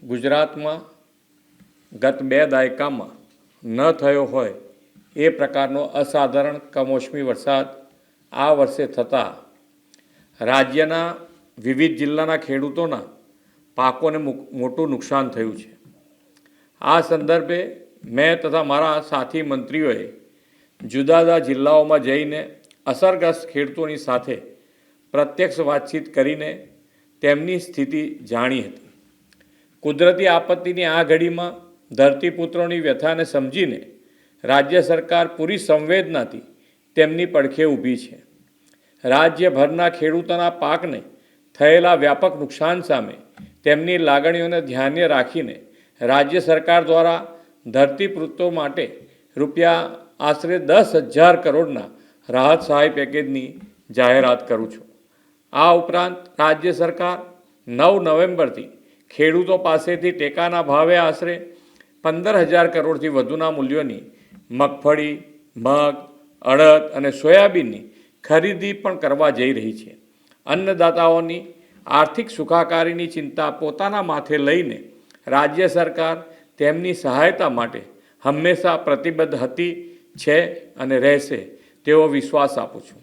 ગુજરાતમાં ગત 2 દાયકામાં ન થયો હોય એ પ્રકારનો અસાધારણ કમોસમી વરસાદ આ વર્ષે થતાં રાજ્યના વિવિધ જિલ્લાના ખેડૂતોના પાકોને મોટું નુકસાન થયું છે। આ સંદર્ભે મેં તથા મારા સાથી મંત્રીઓએ જુદા જુદા જિલ્લાઓમાં જઈને અસરગ્રસ્ત ખેડૂતોની સાથે પ્રત્યક્ષ વાતચીત કરીને તેમની સ્થિતિ જાણી હતી। કુદરતી આપત્તિની આ ઘડીમાં ધરતીપુત્રોની વ્યથાને સમજીને રાજ્ય સરકાર પૂરી સંવેદનાથી તેમની પડખે ઊભી છે। રાજ્યભરના ખેડૂતોના પાકને થયેલા વ્યાપક નુકસાન સામે તેમની લાગણીઓને ધ્યાને રાખીને રાજ્ય સરકાર દ્વારા ધરતીપુત્રો માટે આશરે 10,000 કરોડના રાહત સહાય પેકેજની જાહેરાત કરું છું। આ ઉપરાંત રાજ્ય સરકાર 9 નવેમ્બરથી ખેડૂતો પાસેથી ટેકાના ભાવે આશરે 15,000 કરોડથી વધુના મૂલ્યોની મગફળી, મગ, અડદ અને સોયાબીનની ખરીદી પણ કરવા જઈ રહી છે। અન્નદાતાઓની આર્થિક સુખાકારીની ચિંતા પોતાના માથે લઈને રાજ્ય સરકાર તેમની સહાયતા માટે હંમેશા પ્રતિબદ્ધ હતી, છે અને રહેશે તેવો વિશ્વાસ આપું છું।